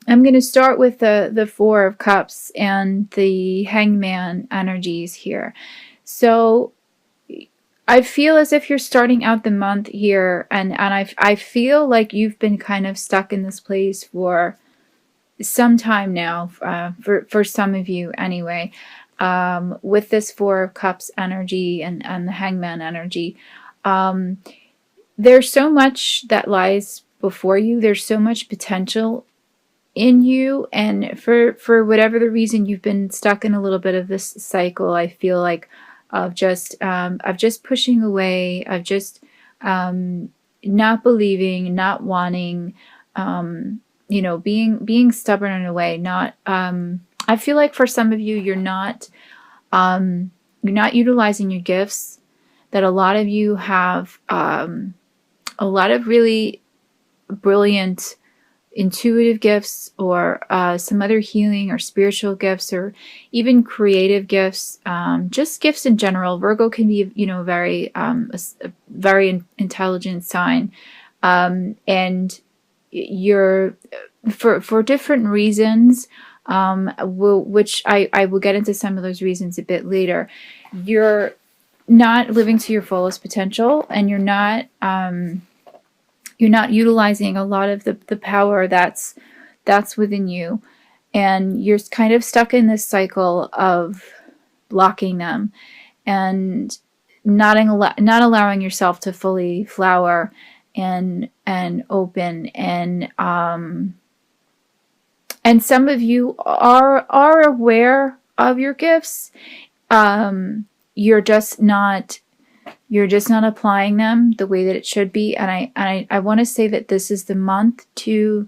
I'm going to start with the Four of Cups and the Hangman energies here. So I feel as if you're starting out the month here, and I feel like you've been kind of stuck in this place for some time now, for some of you anyway, with this Four of Cups energy and the Hangman energy. Um, there's so much that lies before you. There's so much potential in you, and for whatever the reason you've been stuck in a little bit of this cycle, I feel like, of just pushing away, of just not believing, not wanting, being stubborn in a way. Not I feel like for some of you, you're not utilizing your gifts. That a lot of you have a lot of really brilliant intuitive gifts, or some other healing or spiritual gifts, or even creative gifts, just gifts in general. Virgo can be, a very intelligent sign, and you're, for different reasons, which I will get into some of those reasons a bit later. You're not living to your fullest potential, and you're not utilizing a lot of the power that's within you, and you're kind of stuck in this cycle of blocking them, and not allowing yourself to fully flower and open, and some of you are aware of your gifts. You're just not applying them the way that it should be. And I want to say that this is the month to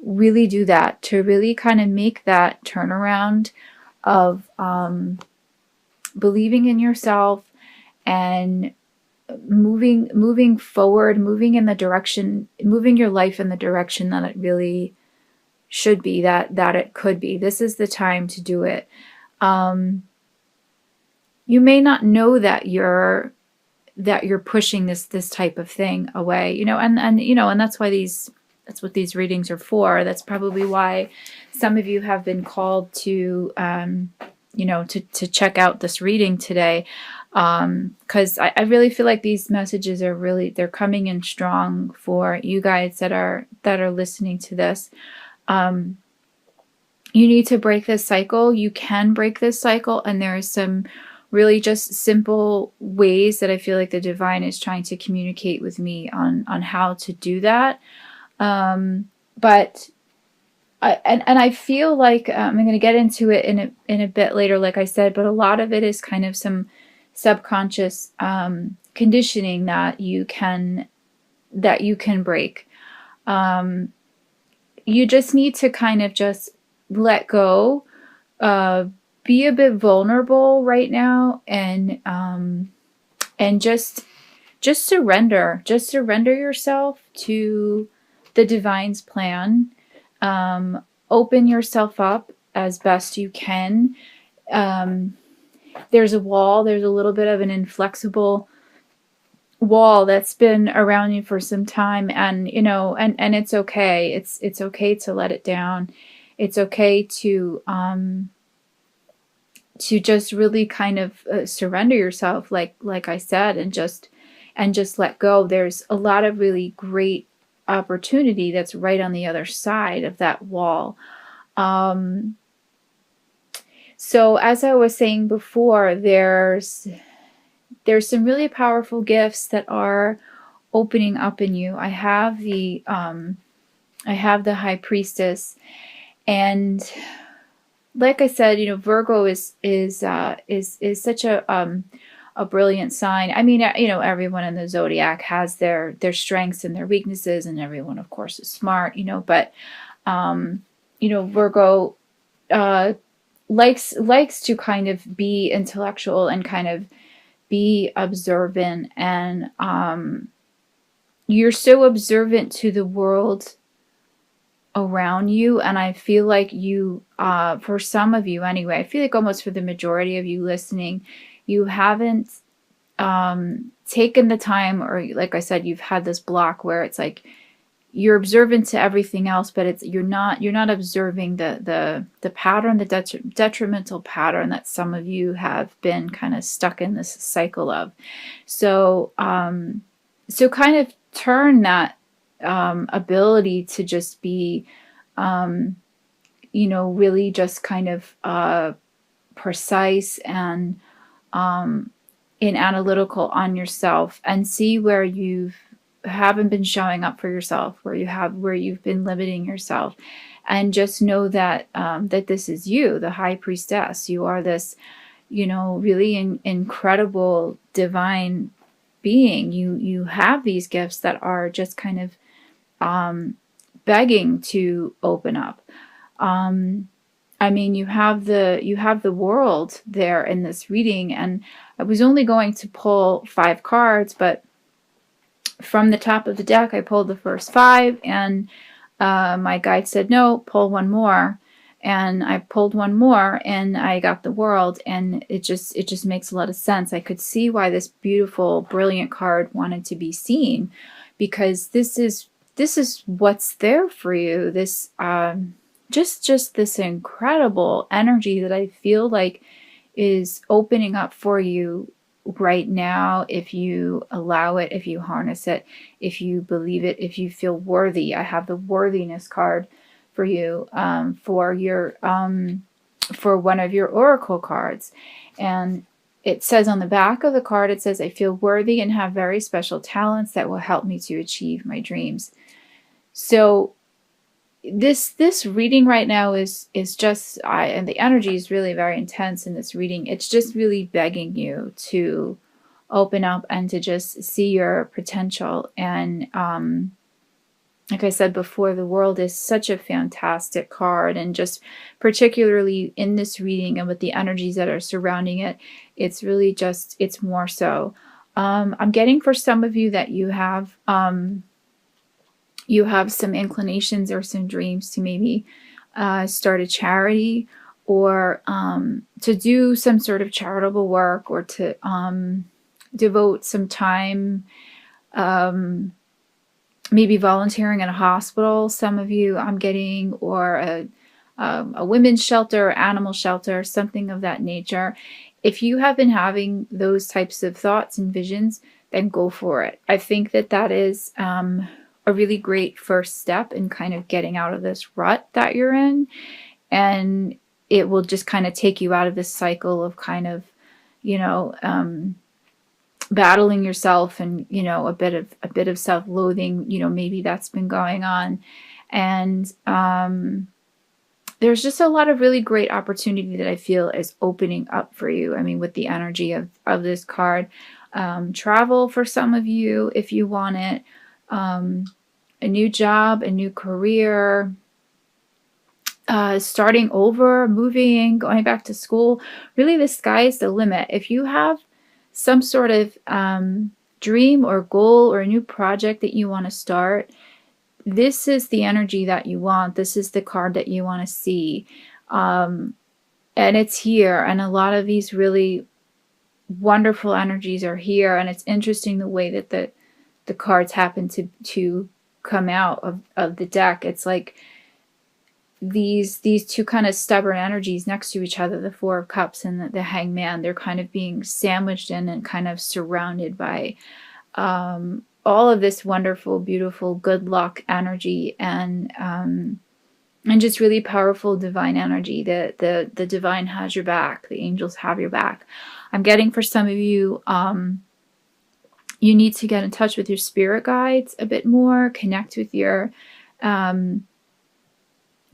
really do that, to really kind of make that turnaround of believing in yourself, and moving forward, moving your life in the direction that it really should be, that it could be. This is the time to do it. You may not know that you're pushing this type of thing away, and that's what these readings are for. That's probably why some of you have been called to to check out this reading today, because I really feel like these messages they're coming in strong for you guys that are listening to this. You need to break this cycle. You can break this cycle, and there is some really just simple ways that I feel like the divine is trying to communicate with me on how to do that. But I feel like I'm going to get into it in a bit later, like I said. But a lot of it is kind of some subconscious conditioning that you can break. You just need to kind of just let go, be a bit vulnerable right now, and just surrender. Just surrender yourself to the divine's plan. Open yourself up as best you can. There's a wall. There's a little bit of an inflexible wall that's been around you for some time, and and it's okay. It's okay to let it down. It's okay to just really kind of surrender yourself, like I said, and just let go. There's a lot of really great opportunity that's right on the other side of that wall. So as I was saying before, there's some really powerful gifts that are opening up in you. I have the High Priestess, and like I said, Virgo is such a brilliant sign. I mean, everyone in the zodiac has their strengths and their weaknesses, and everyone, of course, is smart. But Virgo likes to kind of be intellectual and kind of be observant, and you're so observant to the world around you. And I feel like you, for some of you anyway, I feel like almost for the majority of you listening, you haven't taken the time, or like I said, you've had this block where it's like you're observant to everything else, but you're not observing the pattern, the detrimental pattern that some of you have been kind of stuck in this cycle of. So so kind of turn that ability to just be really just kind of precise and analytical on yourself, and see where you haven't been showing up for yourself, where you've been limiting yourself, and just know that that this is you, the high priestess. You are this, really incredible divine being. You have these gifts that are just kind of begging to open up. I mean, you have the world there in this reading, and I was only going to pull 5 cards, but from the top of the deck, I pulled the first 5, and my guide said, no, pull one more. And I pulled one more, and I got the world, and it just makes a lot of sense. I could see why this beautiful, brilliant card wanted to be seen, because this is what's there for you. This just this incredible energy that I feel like is opening up for you right now, if you allow it, if you harness it, if you believe it, if you feel worthy. I have the worthiness card for you, for your for one of your oracle cards, and it says on the back of the card, it says, I feel worthy and have very special talents that will help me to achieve my dreams. So this reading right now is just, and the energy is really very intense in this reading. It's just really begging you to open up and to just see your potential. And like I said before, the world is such a fantastic card, and just particularly in this reading and with the energies that are surrounding it, it's really just, it's more so. I'm getting for some of you that you have some inclinations or some dreams to maybe start a charity, or to do some sort of charitable work, or to devote some time, maybe volunteering in a hospital. Some of you I'm getting, or a women's shelter, or animal shelter, something of that nature. If you have been having those types of thoughts and visions, then go for it. I think that is a really great first step in kind of getting out of this rut that you're in, and it will just kind of take you out of this cycle of kind of, battling yourself, and a bit of self-loathing. Maybe that's been going on, and there's just a lot of really great opportunity that I feel is opening up for you. I mean, with the energy of this card, travel for some of you if you want it. A new job, a new career, starting over, moving, going back to school. Really, the sky is the limit. If you have some sort of dream or goal or a new project that you want to start, this is the energy that you want. This is the card that you want to see. And it's here. And a lot of these really wonderful energies are here. And it's interesting the way that the cards happen to come out of the deck. It's like these two kind of stubborn energies next to each other, the Four of Cups and the Hangman. They're kind of being sandwiched in and kind of surrounded by all of this wonderful, beautiful, good luck energy, and just really powerful divine energy. The divine has your back. The angels have your back. I'm getting for some of you, you need to get in touch with your spirit guides a bit more, connect with your,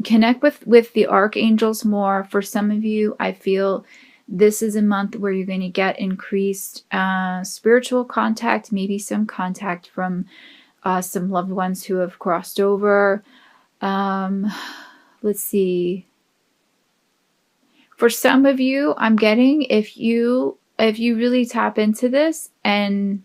connect with the archangels more. For some of you, I feel this is a month where you're going to get increased spiritual contact, maybe some contact from some loved ones who have crossed over. Let's see. For some of you, I'm getting, if you really tap into this and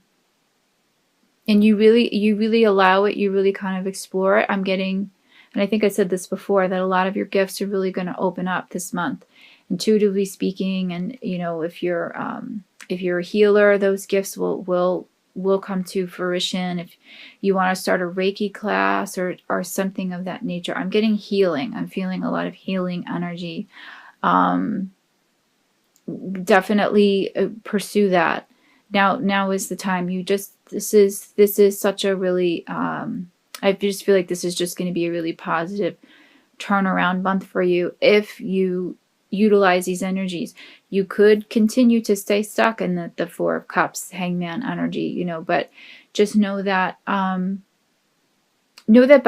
you really allow it, you really kind of explore it, I'm getting, and I think I said this before, that a lot of your gifts are really going to open up this month, intuitively speaking. And if you're a healer, those gifts will will come to fruition. If you want to start a Reiki class or something of that nature. I'm getting healing. I'm feeling a lot of healing energy. Definitely pursue that. Now is the time. This is such a really, I just feel like this is just going to be a really positive turnaround month for you if you utilize these energies. You could continue to stay stuck in the Four of Cups, Hangman energy, but just know that by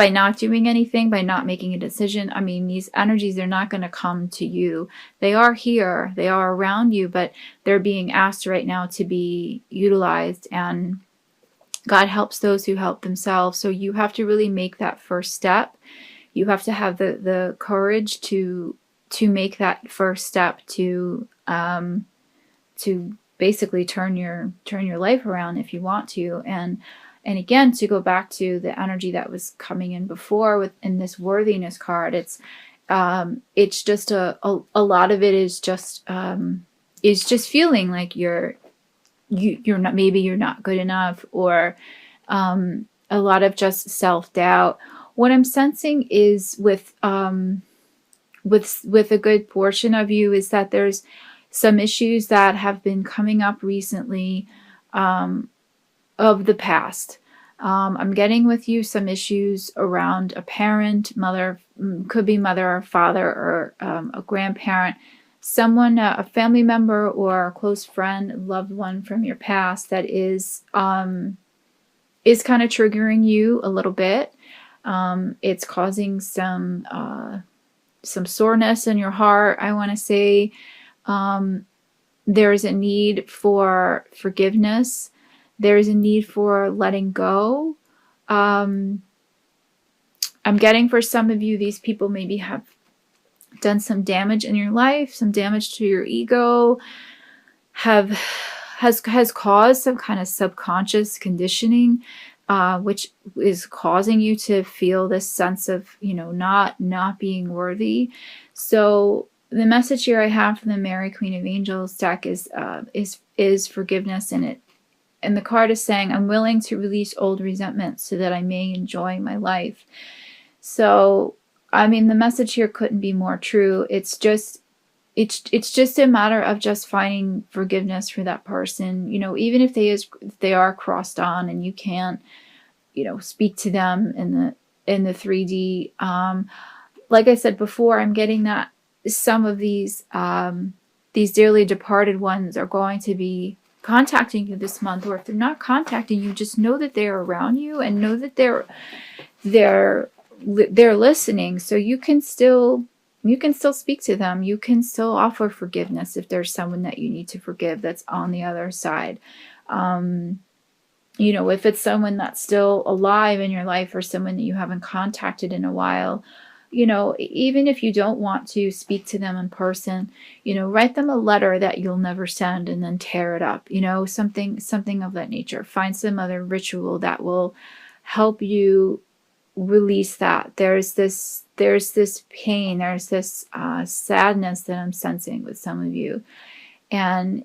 not doing anything, by not making a decision, I mean, these energies are not going to come to you. They are here, they are around you, but they're being asked right now to be utilized, and God helps those who help themselves. So you have to really make that first step. You have to have the courage to make that first step to basically turn your life around if you want to. And again, to go back to the energy that was coming in before in this worthiness card, it's just a lot of it is just feeling like you're not, maybe you're not good enough, or a lot of just self-doubt. What I'm sensing is with a good portion of you is that there's some issues that have been coming up recently of the past. I'm getting with you some issues around a parent, mother, could be mother or father, or a grandparent, someone, a family member or a close friend, loved one from your past that is kind of triggering you a little bit. It's causing some soreness in your heart, I want to say. There's a need for forgiveness. There's a need for letting go. I'm getting for some of you, these people maybe have done some damage in your life, some damage to your ego, has caused some kind of subconscious conditioning, which is causing you to feel this sense of, not being worthy. So the message here I have from the Mary Queen of Angels deck is forgiveness in it. And the card is saying, I'm willing to release old resentment so that I may enjoy my life. So, I mean, the message here couldn't be more true. It's just a matter of just finding forgiveness for that person. Even if they are crossed on and you can't, speak to them in the 3D. Like I said before, I'm getting that some of these dearly departed ones are going to be contacting you this month, or if they're not contacting you, just know that they're around you and know that they're listening. So you can still speak to them. You can still offer forgiveness if there's someone that you need to forgive that's on the other side. If it's someone that's still alive in your life, or someone that you haven't contacted in a while, even if you don't want to speak to them in person, write them a letter that you'll never send and then tear it up, something of that nature. Find some other ritual that will help you release that. There's this pain, there's this sadness that I'm sensing with some of you. And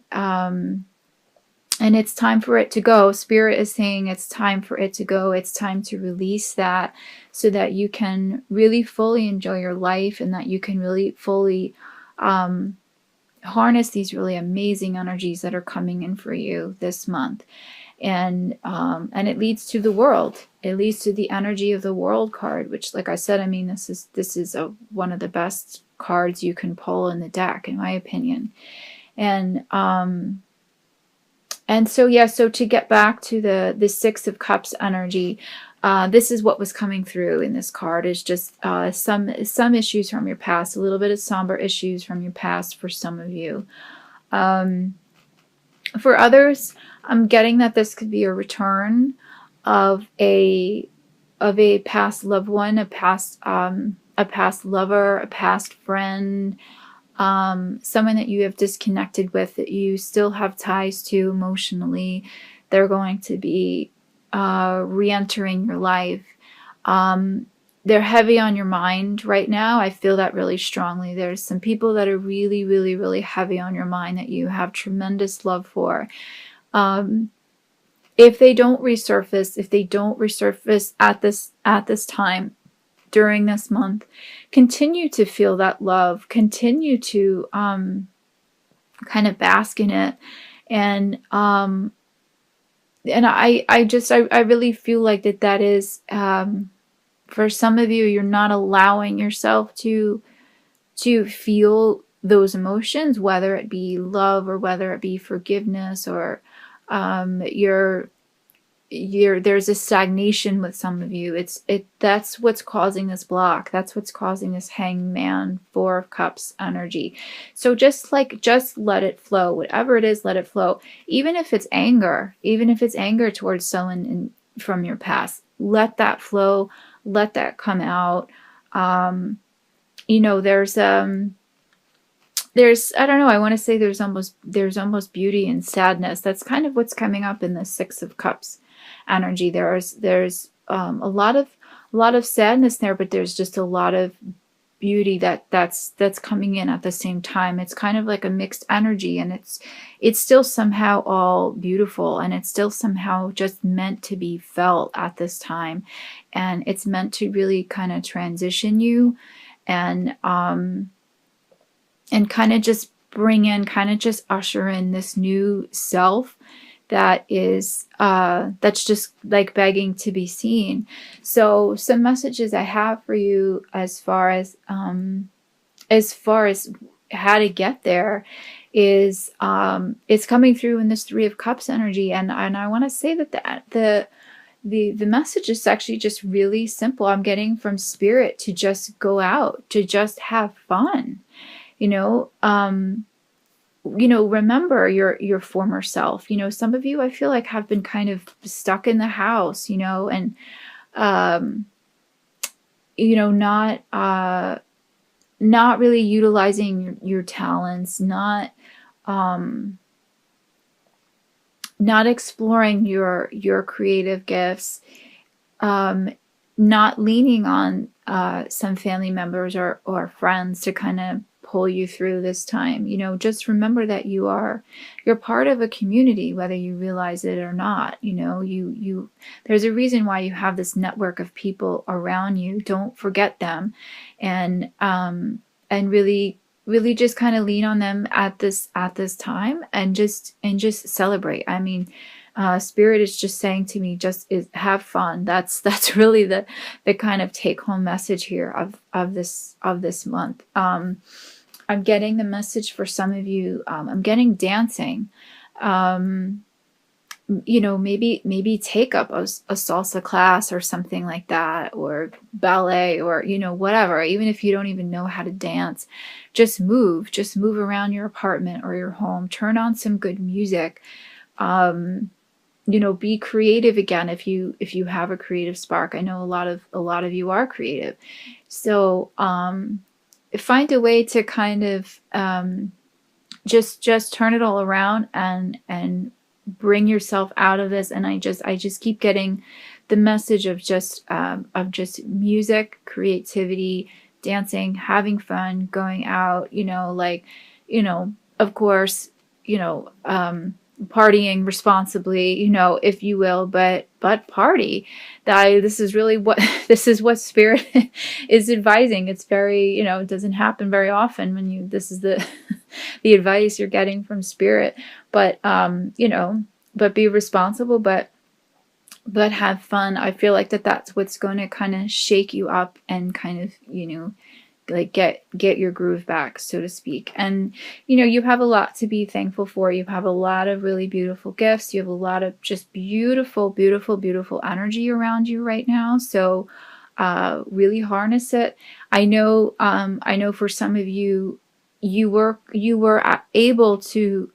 it's time for it to go. Spirit is saying it's time for it to go. It's time to release that so that you can really fully enjoy your life, and that you can really fully harness these really amazing energies that are coming in for you this month. And it leads to the world. It leads to the energy of the world card, which, like I said, I mean, this is one of the best cards you can pull in the deck, in my opinion. And so to get back to the Six of Cups energy, this is what was coming through in this card, is just some issues from your past, a little bit of somber issues from your past for some of you. For others, I'm getting that this could be a return of a past loved one, a past lover, a past friend, someone that you have disconnected with, that you still have ties to emotionally. They're going to be re-entering your life. They're heavy on your mind right now. I feel that really strongly. There's some people that are really, really, really heavy on your mind that you have tremendous love for. if they don't resurface, at this time during this month, continue to feel that love, continue to kind of bask in it. And I really feel like that is, for some of you, you're not allowing yourself to feel those emotions, whether it be love or whether it be forgiveness, or you're there's a stagnation with some of you. That's what's causing this block. That's what's causing this hangman, 4 of Cups energy. So just let it flow. Whatever it is, let it flow. Even if it's anger, towards someone from your past, let that flow. Let that come out. There's I don't know, I want to say there's almost beauty in sadness. That's kind of what's coming up in the 6 of Cups energy. There's a lot of sadness there, but there's just a lot of beauty that's coming in at the same time. It's kind of like a mixed energy, and it's still somehow all beautiful, and it's still somehow just meant to be felt at this time, and it's meant to really kind of transition you, and kind of just just usher in this new self that is that's just like begging to be seen. So some messages I have for you as far as how to get there is it's coming through in this 3 of Cups energy, and I want to say that the message is actually just really simple. I'm getting from spirit to just go out, to just have fun. Remember your former self. Some of you, I feel like, have been kind of stuck in the house, and not really utilizing your talents, not exploring your creative gifts, not leaning on some family members or friends to kind of pull you through this time. Just remember that you're part of a community, whether you realize it or not. There's a reason why you have this network of people around you. Don't forget them, and really just kind of lean on them at this time, and just celebrate. I mean, spirit is just saying to me, have fun. That's really the kind of take home message here of this month. I'm getting the message for some of you. I'm getting dancing. Maybe take up a salsa class or something like that, or ballet, or whatever. Even if you don't even know how to dance, just move around your apartment or your home. Turn on some good music. Be creative again if you have a creative spark. I know a lot of you are creative, so find a way to kind of just turn it all around and bring yourself out of this. And I just keep getting the message of just music, creativity, dancing, having fun, going out, of course, partying responsibly, if you will, but party. This is really what spirit is advising. It's very, it doesn't happen very often when this is the the advice you're getting from spirit, but but be responsible, but have fun. I feel like that's what's going to kind of shake you up and kind of, like get your groove back, so to speak. And you have a lot to be thankful for. You have a lot of really beautiful gifts. You have a lot of just beautiful energy around you right now. So really harness it. I know for some of you, you were able to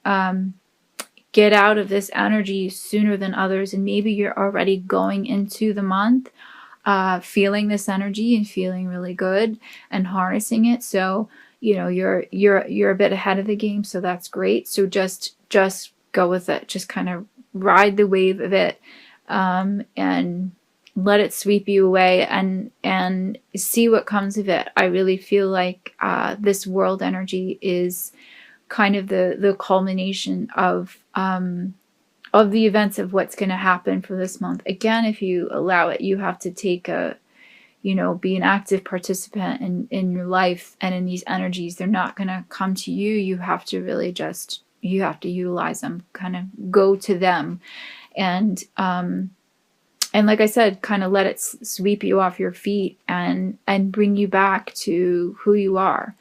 get out of this energy sooner than others, and maybe you're already going into the month feeling this energy and feeling really good and harnessing it. So you're a bit ahead of the game, so that's great. So just go with it. Just kind of ride the wave of it, and let it sweep you away, and see what comes of it. I really feel like this world energy is kind of the culmination of of the events of what's going to happen for this month. Again, if you allow it, you have to take a, be an active participant in your life and in these energies. They're not going to come to you. You have to really just, you have to utilize them, kind of go to them. And like I said, kind of let it sweep you off your feet and bring you back to who you are.